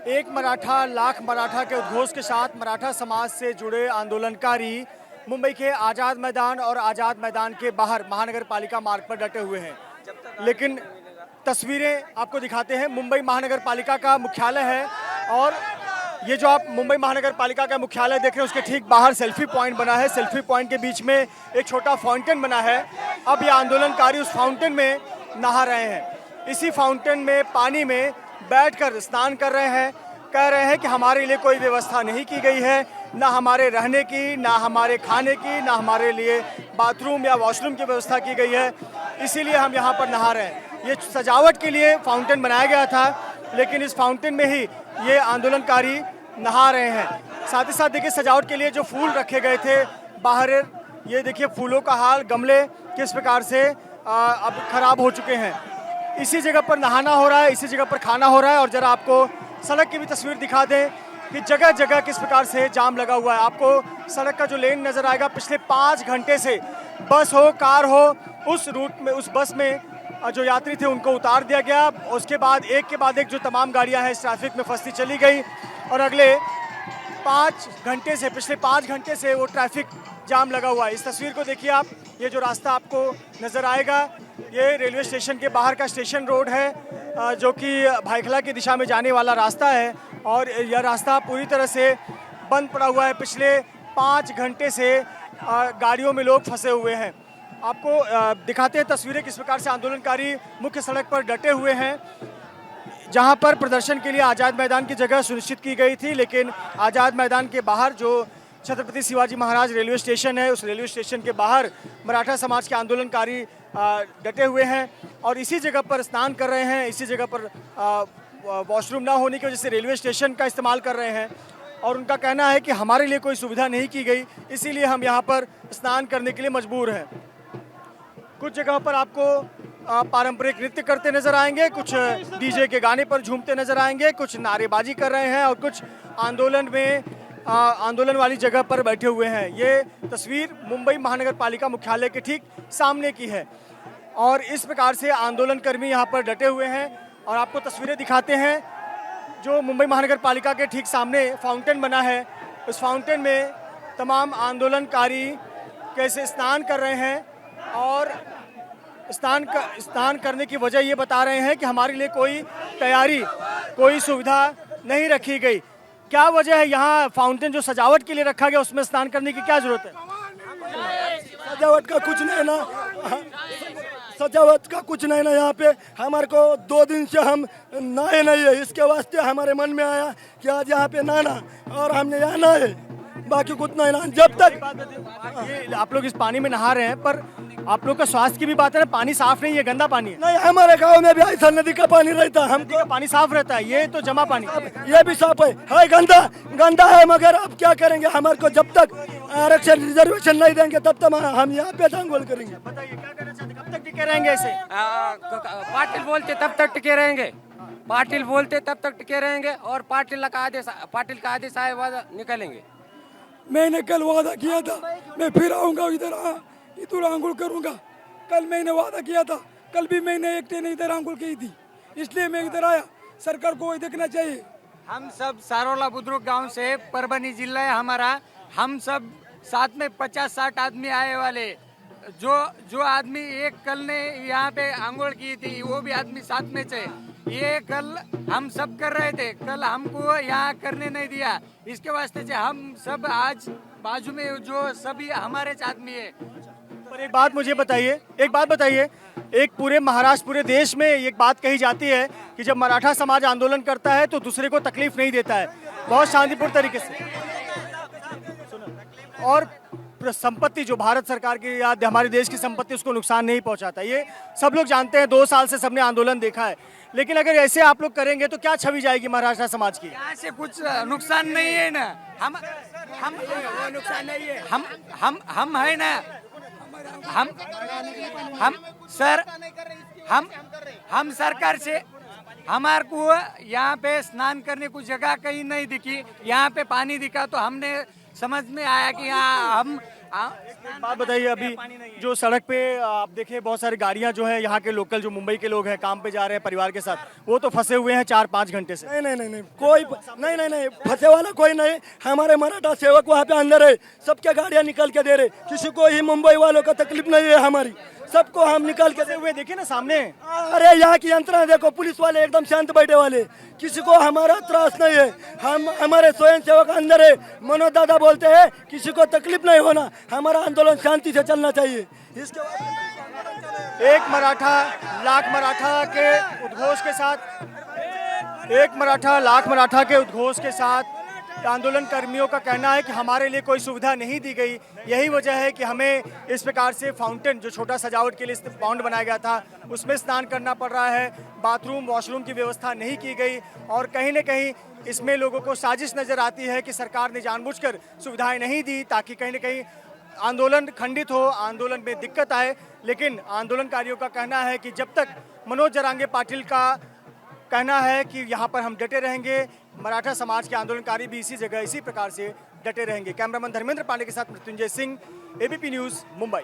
एक मराठा लाख मराठा के उद्घोष के साथ मराठा समाज से जुड़े आंदोलनकारी मुंबई के आज़ाद मैदान और आज़ाद मैदान के बाहर महानगर पालिका मार्ग पर डटे हुए हैं। लेकिन तस्वीरें आपको दिखाते हैं, मुंबई महानगर पालिका का मुख्यालय है और ये जो आप मुंबई महानगर पालिका का मुख्यालय देख रहे हैं उसके ठीक बाहर सेल्फी पॉइंट बना है। सेल्फी पॉइंट के बीच में एक छोटा फाउंटेन बना है। अब ये आंदोलनकारी उस फाउंटेन में नहा रहे हैं। इसी फाउंटेन में पानी में बैठकर स्नान कर रहे हैं। कह रहे हैं कि हमारे लिए कोई व्यवस्था नहीं की गई है, ना हमारे रहने की, ना हमारे खाने की, ना हमारे लिए बाथरूम या वॉशरूम की व्यवस्था की गई है, इसीलिए हम यहाँ पर नहा रहे हैं। ये सजावट के लिए फाउंटेन बनाया गया था, लेकिन इस फाउंटेन में ही ये आंदोलनकारी नहा रहे हैं। साथ ही साथ देखिए सजावट के लिए जो फूल रखे गए थे बाहर, ये देखिए फूलों का हाल, गमले किस प्रकार से अब खराब हो चुके हैं। इसी जगह पर नहाना हो रहा है, इसी जगह पर खाना हो रहा है। और जरा आपको सड़क की भी तस्वीर दिखा दें कि जगह जगह किस प्रकार से जाम लगा हुआ है। आपको सड़क का जो लेन नज़र आएगा, पिछले 5 घंटे से बस हो कार हो, उस रूट में, उस बस में जो यात्री थे उनको उतार दिया गया। उसके बाद एक के बाद एक जो तमाम गाड़ियां हैं इस ट्रैफिक में फंसती चली गई और अगले 5 घंटे से, पिछले 5 घंटे से वो ट्रैफिक जाम लगा हुआ है। इस तस्वीर को देखिए आप, ये जो रास्ता आपको नज़र आएगा ये रेलवे स्टेशन के बाहर का स्टेशन रोड है, जो कि भाईखला की दिशा में जाने वाला रास्ता है और यह रास्ता पूरी तरह से बंद पड़ा हुआ है। पिछले 5 घंटे से गाड़ियों में लोग फंसे हुए हैं। आपको दिखाते हैं तस्वीरें किस प्रकार से आंदोलनकारी मुख्य सड़क पर डटे हुए हैं। जहां पर प्रदर्शन के लिए आज़ाद मैदान की जगह सुनिश्चित की गई थी, लेकिन आज़ाद मैदान के बाहर जो छत्रपति शिवाजी महाराज रेलवे स्टेशन है, उस रेलवे स्टेशन के बाहर मराठा समाज के आंदोलनकारी डटे हुए हैं और इसी जगह पर स्नान कर रहे हैं। इसी जगह पर वॉशरूम ना होने की वजह से रेलवे स्टेशन का इस्तेमाल कर रहे हैं और उनका कहना है कि हमारे लिए कोई सुविधा नहीं की गई, इसीलिए हम यहाँ पर स्नान करने के लिए मजबूर हैं। कुछ जगह पर आपको पारंपरिक नृत्य करते नजर आएंगे, कुछ डीजे के गाने पर झूमते नजर आएंगे, कुछ नारेबाजी कर रहे हैं और कुछ आंदोलन वाली जगह पर बैठे हुए हैं। ये तस्वीर मुंबई महानगर पालिका मुख्यालय के ठीक सामने की है और इस प्रकार से आंदोलनकर्मी यहाँ पर डटे हुए हैं और आपको तस्वीरें दिखाते हैं। जो मुंबई महानगर पालिका के ठीक सामने फाउंटेन बना है, उस फाउंटेन में तमाम आंदोलनकारी कैसे स्नान कर रहे हैं और स्नान करने की वजह ये बता रहे हैं कि हमारे लिए कोई तैयारी, कोई सुविधा नहीं रखी गई। क्या वजह है? यहाँ फाउंटेन जो सजावट के लिए रखा गया उसमें स्नान करने की क्या जरूरत है? सजावट का कुछ नहीं ना, सजावट का कुछ नहीं ना। यहाँ पे हमारे को 2 दिन से हम नहाए नहीं है, इसके वास्ते हमारे मन में आया कि आज यहाँ पे नहाना और हमने यहाँ नहाए, बाकी कुछ नहीं ना। जब तक ये आप लोग इस पानी में नहा रहे हैं, पर आप लोग का स्वास्थ्य की भी बात है ना, पानी साफ नहीं है, गंदा पानी है। नहीं, हमारे गांव में भी ऐसा नदी का पानी रहता है, नदी का पानी साफ रहता है, ये तो जमा पानी। ये भी साफ है गंदा है, मगर अब क्या करेंगे? हमारे को जब तक आरक्षण रिजर्वेशन नहीं देंगे तब तक हम यहाँ पे दंगल करेंगे। बताइए क्या करना चाहते, कब तक टिके रहेंगे ऐसे? पाटिल बोलते तब तक टिके रहेंगे, पाटिल बोलते तब तक टिके रहेंगे और पाटिल का आदेश आए वादा निकलेंगे। मैंने कल वादा किया था मैं फिर आऊंगा इधर आंगुल करूंगा। कल मैंने वादा किया था, कल भी मैंने एक ट्रेन इधर आंगुल की थी, इसलिए मैं इधर आया। सरकार को देखना चाहिए। हम सब सारोला बुद्रुक गांव से, परभनी जिला है हमारा। हम सब साथ में 50-60 आदमी आए वाले। जो आदमी एक कल ने यहाँ पे आंगुल की थी, वो भी आदमी साथ में थे। ये कल हम सब कर रहे थे, कल हमको यहाँ करने नहीं दिया। इसके वास्ते से हम सब आज बाजू में जो सभी हमारे आदमी है। पर एक बात मुझे बताइए, एक पूरे महाराष्ट्र, पूरे देश में एक बात कही जाती है कि जब मराठा समाज आंदोलन करता है तो दूसरे को तकलीफ नहीं देता है, बहुत शांतिपूर्ण तरीके से, और संपत्ति जो भारत सरकार की या हमारे देश की संपत्ति उसको नुकसान नहीं पहुंचाता। ये सब लोग जानते हैं, 2 साल से सबने आंदोलन देखा है। लेकिन अगर ऐसे आप लोग करेंगे तो क्या छवि जाएगी महाराष्ट्र समाज की? यहाँ से कुछ नुकसान नहीं है ना, हम नुकसान नहीं है, हम है ना, हम सरकार से, हमारे को यहाँ पे स्नान करने को जगह कहीं नहीं दिखी। यहाँ पे पानी दिखा तो हमने समझ में आया कि यहाँ हम एक बात बताइए, अभी जो सड़क पे आप देखे बहुत सारी गाड़ियां जो है यहाँ के लोकल जो मुंबई के लोग हैं काम पे जा रहे हैं परिवार के साथ, वो तो फंसे हुए हैं 4-5 घंटे से। नहीं नहीं नहीं नहीं कोई नहीं फंसे वाला कोई नहीं। हमारे मराठा सेवक वहाँ पे अंदर है, सबके गाड़ियाँ निकल के दे रहे, किसी को ही मुंबई वालों का तकलीफ नहीं है हमारी, सबको हम निकाल के दे हुए देखिए ना सामने। अरे यहाँ की यंत्रणा देखो, पुलिस वाले एकदम शांत बैठे वाले, किसी को हमारा त्रास नहीं है। हम हमारे स्वयं सेवक अंदर है, मनोज दादा बोलते हैं किसी को तकलीफ नहीं होना, हमारा आंदोलन शांति से चलना चाहिए। इसके बाद एक मराठा लाख मराठा के उद्घोष के साथ, एक मराठा लाख मराठा के उद्घोष के साथ आंदोलन कर्मियों का कहना है कि हमारे लिए कोई सुविधा नहीं दी गई। यही वजह है कि हमें इस प्रकार से फाउंटेन जो छोटा सजावट के लिए पाउंड बनाया गया था उसमें स्नान करना पड़ रहा है। बाथरूम वॉशरूम की व्यवस्था नहीं की गई और कहीं न कहीं इसमें लोगों को साजिश नज़र आती है कि सरकार ने जानबूझकर सुविधाएं नहीं दी ताकि कहीं न कहीं आंदोलन खंडित हो, आंदोलन में दिक्कत आए। लेकिन आंदोलनकारियों का कहना है कि जब तक मनोज जरांगे पाटिल का कहना है कि यहाँ पर हम डटे रहेंगे, मराठा समाज के आंदोलनकारी भी इसी जगह इसी प्रकार से डटे रहेंगे। कैमरामैन धर्मेंद्र पांडे के साथ मृत्युंजय सिंह, एबीपी न्यूज़, मुंबई।